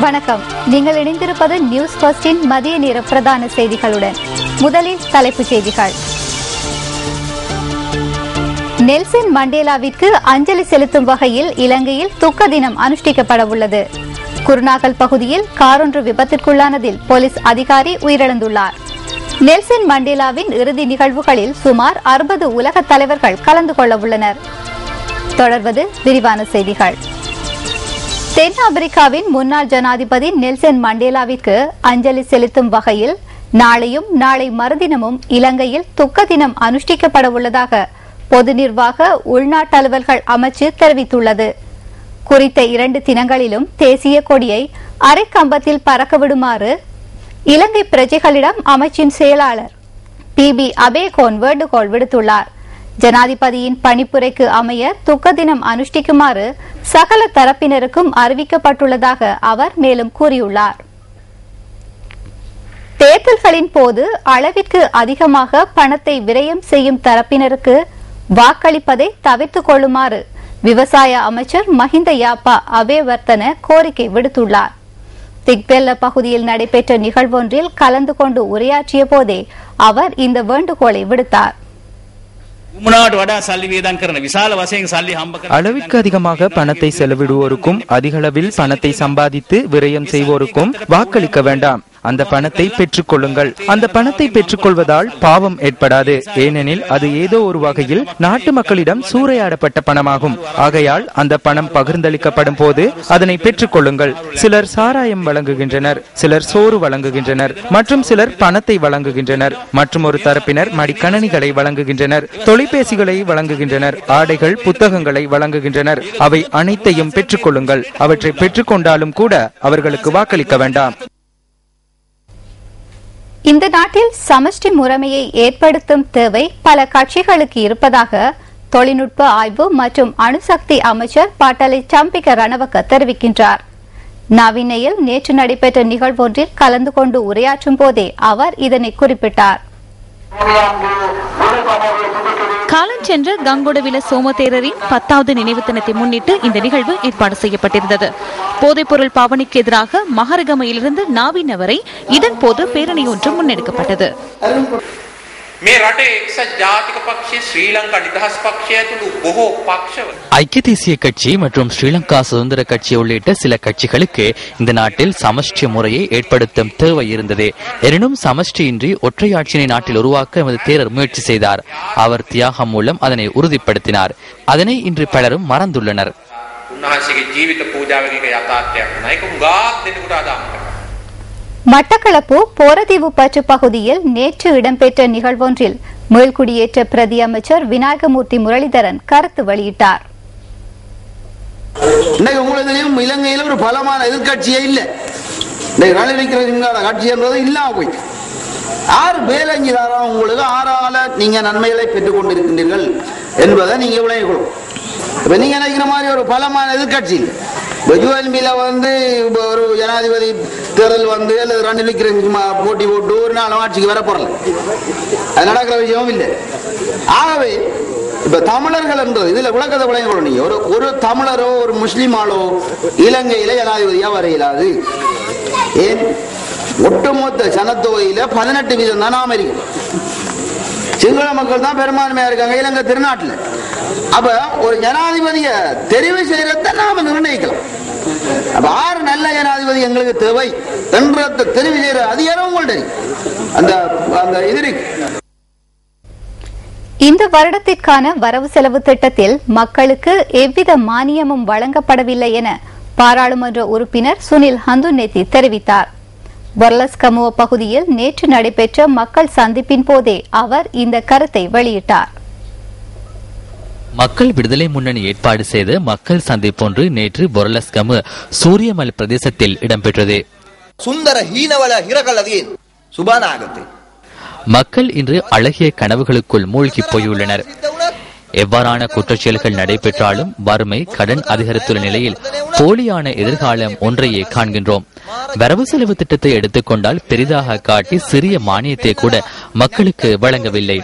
வணக்கம். நீங்கள் இணைந்திருப்பது நியூஸ் ஃபர்ஸ்டின் மதிய நேர பிரதான செய்திகளுடன். முதலில் தலைப்புச் செய்திகள். நெல்சன் மண்டேலாவிற்கு அஞ்சலி செலுத்தும் வகையில் இலங்கையில் துக்க தினம் அனுஷ்டிக்கப்பட உள்ளது. குருநாகல் பகுதியில் காரொன்று விபத்திற்குள்ளானதில் போலீஸ் அதிகாரி உயிரிழந்துள்ளார். நெல்சன் மண்டேலாவின் இறுதி நிகழ்வுகளில் சுமார் 60 உலக தலைவர்கள் கலந்து கொள்ள உள்ளனர். தொடர்வது விரிவான செய்திகள். தென்னாப்பிரிக்காவின் முன்னாள் ஜனாதிபதி நெல்சன் மண்டேலாவிற்கு அஞ்சலி செலுத்தும் வகையில் நாளையும் நாளை மறுதினமும் இலங்கையில் துக்க தினம் அனுஷ்டிக்கப்பட உள்ளதாக பொது நிர்வாக உள்நாட்டு அலுவல்கள் அமைச்சு தெரிவித்துள்ளது. குறித்த 2 தினங்களிலும் தேசிய கொடியை அரைக்கம்பத்தில் பறக்கவிடுமாறு இலங்கை பிரஜைகளிடம் அமைச்சின் செயலாளர் PB அபேகோன் வேண்டுகோள் விடுத்துள்ளார். ஜனாதிபதியின் பணிப்புரைக்கு அமைய துக்க தினம் அனுஷ்டிக்குமாறு சகல தரப்பினருக்கும் அறிவிக்கப்பட்டுள்ளதாக அவர் மேலும் கூறியுள்ளார். தேர்தல்களின் போது அளவிற்கு அதிகமாக பணத்தை விரயம் செய்யும் தரப்பினருக்கு வாக்களிப்பதை தவிர்த்துக் கொள்ளுமாறு விவசாய அமைச்சர் மஹிந்த யாப்பா அபேவர்த்தன கோரிக்கை விடுத்துள்ளார். திக்பெல்ல பகுதியில் நடைபெற்ற நிகழ்வொன்றில் கலந்து கொண்டு உரையாற்றிய போதே அவர் இந்த வேண்டுகோளை விடுத்தார். அளவிற்கு அதிகமாக பணத்தை செலவிடுவோருக்கும் அதிகளவில் பணத்தை சம்பாதித்து விரயம் செய்வோருக்கும் வாக்களிக்க வேண்டாம். அந்த பணத்தை பெற்றுக் கொள்ளுங்கள். அந்த பணத்தை பெற்றுக் கொள்வதால் பாவம் ஏற்படாது. ஏனெனில் அது ஏதோ ஒரு வகையில் நாட்டு மக்களிடம் சூறையாடப்பட்ட பணமாகும். ஆகையால் அந்த பணம் பகிர்ந்தளிக்கப்படும் போது அதனை பெற்றுக் கொள்ளுங்கள். சிலர் சாராயம் வழங்குகின்றனர், சிலர் சோறு வழங்குகின்றனர், மற்றும் சிலர் பணத்தை வழங்குகின்றனர். மற்றும் ஒரு தரப்பினர் மடிக்கணனிகளை வழங்குகின்றனர், தொலைபேசிகளை வழங்குகின்றனர், ஆடைகள் புத்தகங்களை வழங்குகின்றனர். அவை அனைத்தையும் பெற்றுக் கொள்ளுங்கள். அவற்றை பெற்றுக்கொண்டாலும் கூட அவர்களுக்கு வாக்களிக்க வேண்டாம். இந்த நாட்டில் சமஷ்டி முறைமையை ஏற்படுத்தும் தேவை பல கட்சிகளுக்கு இருப்பதாக தொழில்நுட்ப ஆய்வு மற்றும் அணுசக்தி அமைச்சர் பாட்டலை சம்பிக்க ரணவக்க தெரிவிக்கின்றார். நவீனையில் நேற்று நடைபெற்ற நிகழ்வொன்றில் கலந்து கொண்டு உரையாற்றும் போதே அவர் இதனை குறிப்பிட்டார். காலஞ்சென்ற கங்குடவில சோமதேரரின் 10வது நினைவு தினத்தை முன்னிட்டு இந்த நிகழ்வு ஏற்பாடு செய்யப்பட்டிருந்தது. போதைப்பொருள் பாவனைக்கு எதிராக மகரகமையிலிருந்து நாவின வரை இதன் போது பேரணி ஒன்று முன்னெடுக்கப்பட்டது. ஐக்கிய தேசிய கட்சி மற்றும் ஸ்ரீலங்கா சுதந்திர கட்சி உள்ளிட்ட சில கட்சிகளுக்கு இந்த நாட்டில் சமஷ்டி முறையை ஏற்படுத்தும் தேவை இருந்தது. எனினும் சமஷ்டியின்றி ஒற்றையாட்சியினை நாட்டில் உருவாக்க எமது தேரர் முயற்சி செய்தார். அவர் தியாகம் மூலம் அதனை உறுதிப்படுத்தினார். அதனை இன்று பலரும் மறந்துள்ளனர். மட்டக்களப்பு போரதீவு பற்று பகுதியில் நேற்று இடம்பெற்ற நிகழ்வொன்றில் மீள்குடியேற்ற பிரதி அமைச்சர் விநாயகமூர்த்தி முரளிதரன் கருத்து வெளியிட்டார். இலங்கையில் ஒரு பலமான எதிர்கட்சியே இல்லை. கட்சி என்பது இல்லாம போய் 6 பேரங்கிதாரா உங்களுக்கு 6 நீங்க நன்மைகளை பெற்றுக் கொண்டிருக்கின்றீர்கள் என்பதை நீங்க விளையக்கூடும். இப்ப நீங்க நினைக்கிற மாதிரி ஒரு பலமான எதிர்கட்சி ஒரு ஜனாதிபதி தேர்தல் அல்லது ரணில் விக்ரமசிங்க போட்டி போட்டு ஒரு நாள் ஆட்சிக்கு வர போறல, அது நடக்கிற விஷயமும் இல்லை. ஆகவே இப்ப தமிழர்கள் என்றது இதுல விளக்கத்தை விளங்க நீங்க ஒரு தமிழரோ ஒரு முஸ்லிமாலோ இலங்கையில ஜனாதிபதியா வர இயலாது. ஏன்? ஒட்டுமொத்த சனத்தொகையில 18% தான் நாம இருக்கு. சிங்கள மக்கள் தான் பெரும்பான்மையா இருக்காங்க இலங்கை திருநாட்டில். அப்ப ஒரு ஜனாதிபதிய தெரிவு செய்யறத நாம நிர்ணயிக்கலாம். அப்ப 6 நல்ல ஜனாதிபதி எங்களுக்கு தேவை என்ற தெரிவு செய்யற அதிகாரம் உங்கள்ட்ட அந்த எதிரி. இந்த வருடத்திற்கான வரவு செலவு திட்டத்தில் மக்களுக்கு எவ்வித மானியமும் வழங்கப்படவில்லை என பாராளுமன்ற உறுப்பினர் சுனில் ஹந்துநெத்தி தெரிவித்தார். பொர்லஸ்கமுவ பகுதியில் நேற்று நடைபெற்ற மக்கள் சந்திப்பின் போதே அவர் இந்த கருத்தை வெளியிட்டார். மக்கள் விடுதலை முன்னணி ஏற்பாடு செய்த மக்கள் சந்திப்பொன்று நேற்று பொர்லஸ்கமு சூரியமல் பிரதேசத்தில் இடம்பெற்றது. சுந்தர ஹீனவல ஹிரகலதீன் சுபானாகத்தே மக்கள் இன்று அழகிய கனவுகளுக்குள் மூழ்கி போயுள்ளனர். எவ்வாறான குற்றச்செயல்கள் நடைபெற்றாலும் வறுமை, கடன் அதிகரித்துள்ள நிலையில் போலியான எதிர்காலம் ஒன்றையே காண்கின்றோம். வரவு செலவு திட்டத்தை எடுத்துக்கொண்டால் பெரிதாக காட்டி சிறிய மானியத்தை கூட மக்களுக்கு வழங்கவில்லை.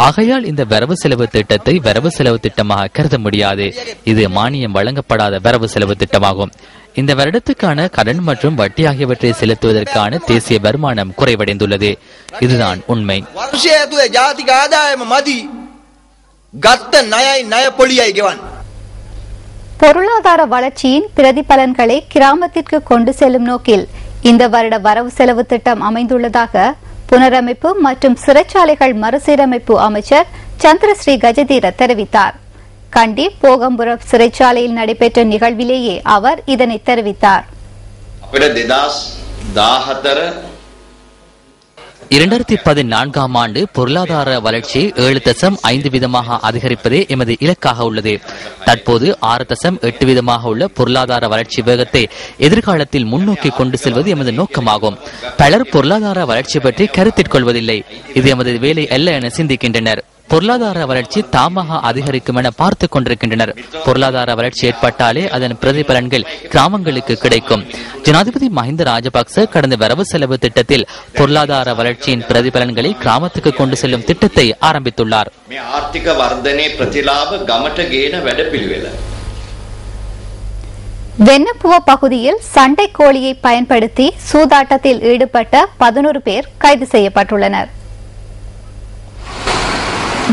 ஆகையால் இந்த வரவு செலவு திட்டத்தை வரவு செலவு திட்டமாக கருத முடியாது. இது மானியம் வழங்கப்படாத வரவு செலவு திட்டமாகும். இந்த வருடத்துக்கான கடன் மற்றும் வட்டி ஆகியவற்றை செலுத்துவதற்கான தேசிய வருமானம் குறைவடைந்துள்ளது. இதுதான் உண்மை. பொருளாதார வளர்ச்சியின் பிரதிபலன்களை கிராமத்திற்கு கொண்டு செல்லும் நோக்கில் இந்த வருட வரவு செலவு திட்டம் அமைந்துள்ளதாக புனரமைப்பு மற்றும் சிறைச்சாலைகள் மறுசீரமைப்பு அமைச்சர் சந்திரஸ்ரீ கஜதீர தெரிவித்தார். கண்டி போகம்புரம் சிறைச்சாலையில் நடைபெற்ற நிகழ்விலேயே அவர் இதனை தெரிவித்தார். 2014ஆம் ஆண்டு பொருளாதார வளர்ச்சி 7.5% அதிகரிப்பதே எமது இலக்காக உள்ளது. தற்போது 6.8% உள்ள பொருளாதார வளர்ச்சி வேகத்தை எதிர்காலத்தில் முன்னோக்கி கொண்டு செல்வது எமது நோக்கமாகும். பலர் பொருளாதார வளர்ச்சி பற்றி கருத்தில் கொள்வதில்லை. இது எமது வேலை அல்ல என சிந்திக்கின்றனர். பொருளாதார வளர்ச்சி தாமாக அதிகரிக்கும் என பார்த்துக் கொண்டிருக்கின்றனர். பொருளாதார வளர்ச்சி ஏற்பட்டாலே அதன் பிரதிபலன்கள் கிராமங்களுக்கு கிடைக்கும். ஜனாதிபதி மஹிந்த ராஜபக்ச கடந்த வரவு செலவு திட்டத்தில் பொருளாதார வளர்ச்சியின் பிரதிபலன்களை கிராமத்துக்கு கொண்டு செல்லும் திட்டத்தை ஆரம்பித்துள்ளார். வெண்ணப்புவ பகுதியில் சண்டை கோழியை பயன்படுத்தி சூதாட்டத்தில் ஈடுபட்ட 11 பேர் கைது செய்யப்பட்டுள்ளனர்.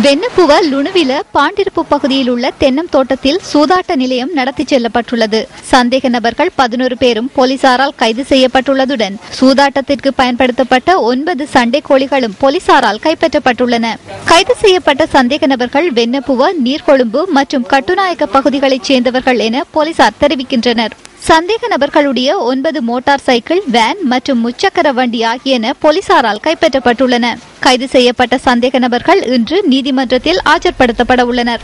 வெண்ணப்புவ லுணுவில பாண்டிருப்பு பகுதியில் உள்ள தென்னம் தோட்டத்தில் சூதாட்ட நிலையம் நடத்தி செல்லப்பட்டுள்ளது. சந்தேக நபர்கள் 11 பேரும் போலீசாரால் கைது செய்யப்பட்டுள்ளதுடன் சூதாட்டத்திற்கு பயன்படுத்தப்பட்ட 9 சண்டை கோழிகளும் போலீசாரால் கைப்பற்றப்பட்டுள்ளன. கைது செய்யப்பட்ட சந்தேக நபர்கள் வெண்ணப்புவ, நீர்கொழும்பு மற்றும் கட்டுநாயக்க பகுதிகளைச் சேர்ந்தவர்கள் என போலீசார் தெரிவிக்கின்றனர். சந்தேக நபர்களுடைய 9 மோட்டார் சைக்கிள், வேன் மற்றும் முச்சக்கர வண்டி ஆகியன போலீசாரால் கைப்பற்றப்பட்டுள்ளன. கைது செய்யப்பட்ட சந்தேக நபர்கள் இன்று நீதிமன்றத்தில் ஆஜர்படுத்தப்பட உள்ளனர்.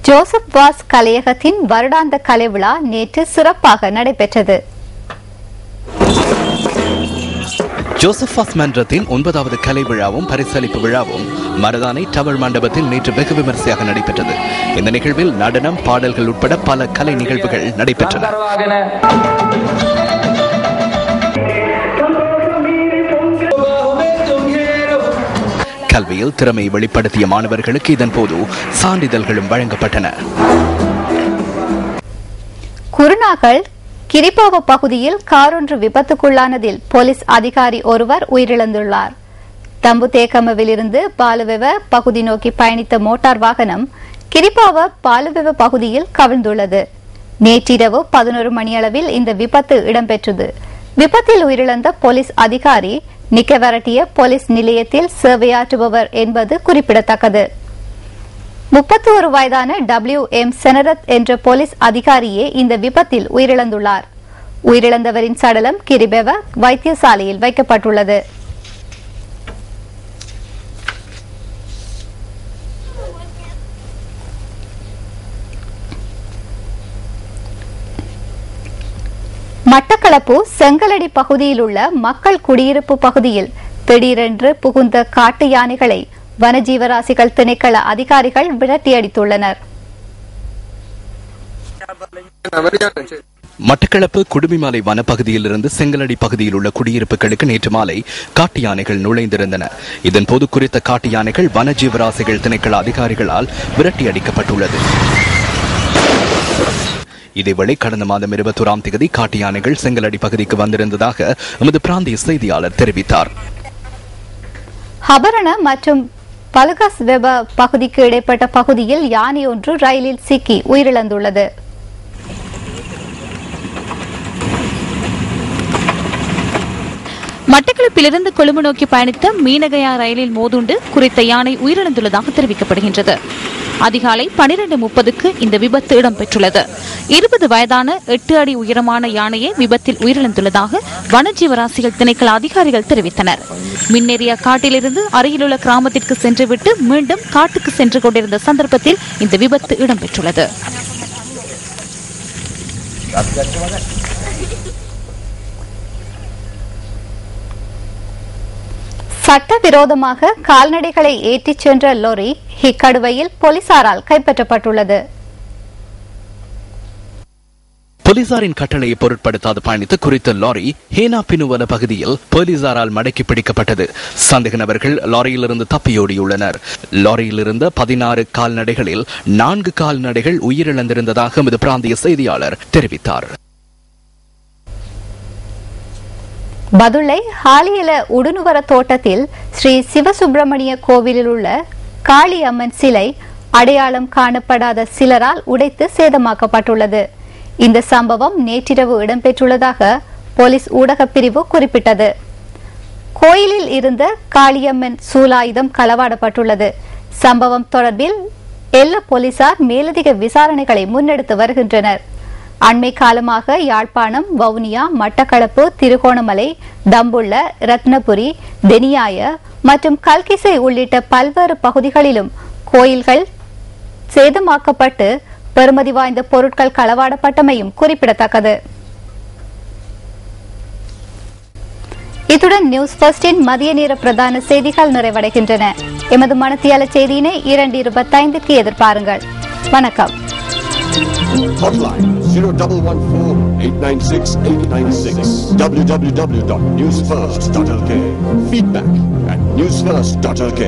ஜோசப் வாஸ் கலையகத்தின் வருடாந்த கலை விழா நேற்று சிறப்பாக நடைபெற்றது. ஜோசப் வாஸ் மன்றத்தின் 9வது கலை விழாவும் பரிசளிப்பு விழாவும் மருதானை டவர் மண்டபத்தில் நேற்று வெகு விமர்சையாக நடைபெற்றது. இந்த நிகழ்வில் நடனம், பாடல்கள் உட்பட பல கலை நிகழ்வுகள் நடைபெற்றன. கல்வியில் திறமை வெளிப்படுத்திய மாணவர்களுக்கு இதன் போது சான்றிதழ்களும் வழங்கப்பட்டன. குருநாகல் கிரிபாவ பகுதியில் காரொன்று விபத்துக்குள்ளானதில் போலீஸ் அதிகாரி ஒருவர் உயிரிழந்துள்ளார். தம்புதேகமவிலிருந்து பாலுவெவ பகுதி நோக்கி பயணித்த மோட்டார் வாகனம் கிரிபாவ பாலுவெவ பகுதியில் கவிழ்ந்துள்ளது. நேற்றிரவு 11 மணியளவில் இந்த விபத்து இடம்பெற்றது. விபத்தில் உயிரிழந்த போலீஸ் அதிகாரி நிக்கவரட்டிய போலீஸ் நிலையத்தில் சேவையாற்றுபவர் என்பது குறிப்பிடத்தக்கது. 31 வயதான WM செனரத் என்ற போலீஸ் அதிகாரியே இந்த விபத்தில் உயிரிழந்துள்ளார். உயிரிழந்தவரின் சடலம் கிரிபெவ வைத்தியசாலையில் வைக்கப்பட்டுள்ளது. மட்டக்களப்பு செங்கலடி பகுதியில் உள்ள மக்கள் குடியிருப்பு பகுதியில் திடீரென்று புகுந்த காட்டு யானைகளை வனஜீவராசிகள் திணைக்கள அதிகாரிகள் விரட்டியடித்துள்ளனர். மட்டக்களப்பு குடுமிமலை வனப்பகுதியில் இருந்து செங்கலடி பகுதியில் உள்ள குடியிருப்புகளுக்கு நேற்று மாலை காட்டு யானைகள் நுழைந்திருந்தன. இதன்போது குறித்த காட்டு யானைகள் வனஜீவராசிகள் திணைக்கள அதிகாரிகளால் விரட்டியடிக்கப்பட்டுள்ளது. இதேவேளை கடந்த மாதம் 21ஆம் தேதி காட்டு யானைகள் செங்கலடி பகுதிக்கு வந்திருந்ததாக எமது பிராந்திய செய்தியாளர் தெரிவித்தார். ஹபரண மற்றும் பலகாஸ் வெப பகுதிக்கு இடைப்பட்ட பகுதியில் யானை ஒன்று ரயிலில் சிக்கி உயிரிழந்துள்ளது. மட்டக்களப்பிலிருந்து கொழும்பு நோக்கி பயணித்த மீனகயா ரயிலில் மோதுண்டு குறித்த யானை உயிரிழந்துள்ளதாக தெரிவிக்கப்படுகின்றது. அதிகாலை 12:30க்கு இந்த விபத்து இடம்பெற்றுள்ளது. 20 வயதான 8 அடி உயரமான யானையை விபத்தில் உயிரிழந்துள்ளதாக வனஜீவராசிகள் திணைக்கள அதிகாரிகள் தெரிவித்தனர். மின்னேறிய காட்டிலிருந்து அருகிலுள்ள கிராமத்திற்கு சென்றுவிட்டு மீண்டும் காட்டுக்கு சென்று கொண்டிருந்த சந்தர்ப்பத்தில் இந்த விபத்து இடம்பெற்றுள்ளது. சட்டவிரோதமாக கால்நடைகளை ஏற்றிச் சென்ற லொரி ஹிக்கடுவையில் போலீசாரால் கைப்பற்றப்பட்டுள்ளது. போலீசாரின் கட்டளையை பொருட்படுத்தாது பயணித்த குறித்த லாரி ஹேனா பினுவன பகுதியில் போலீசாரால் மடக்கி பிடிக்கப்பட்டது. சந்தேக நபர்கள் லாரியிலிருந்து தப்பியோடியுள்ளனர். லாரியில் இருந்த 16 கால்நடைகளில் 4 கால்நடைகள் உயிரிழந்திருந்ததாக எமது பிராந்திய செய்தியாளர் தெரிவித்தார். பதுளை ஹாலியல உடுனுவர தோட்டத்தில் ஸ்ரீ சிவசுப்பிரமணிய கோவிலில் உள்ள காளி அம்மன் சிலை அடையாளம் காணப்படாத சிலரால் உடைத்து சேதமாக்கப்பட்டுள்ளது. இந்த சம்பவம் நேற்றிரவு இடம்பெற்றுள்ளதாக போலீஸ் ஊடகப் பிரிவு குறிப்பிட்டது. கோயிலில் இருந்த காளியம்மன் சூலாயுதம் களவாடப்பட்டுள்ளது. சம்பவம் தொடர்பில் எல்ல போலீசார் மேலதிக விசாரணைகளை முன்னெடுத்து வருகின்றனர். அண்மை காலமாக யாழ்ப்பாணம், வவுனியா, மட்டக்களப்பு, திருகோணமலை, தம்புள்ள, ரத்னபுரி, தெனியாய மற்றும் கல்கிசை உள்ளிட்ட பல்வேறு பகுதிகளிலும் கோயில்கள் சேதமாக்கப்பட்டு பெறுமதி வாய்ந்த பொருட்கள் களவாடப்பட்டமையும் குறிப்பிடத்தக்கது. இத்துடன் நியூஸ் ஃபர்ஸ்டின் மதிய நேர பிரதான செய்திகள் நிறைவடைகின்றன. எமது மனத்தியால செய்தியினை 2:25 எதிர்பாருங்கள். வணக்கம். Hotline 0114-896-896 www.newsfirst.lk. Feedback at newsfirst.lk.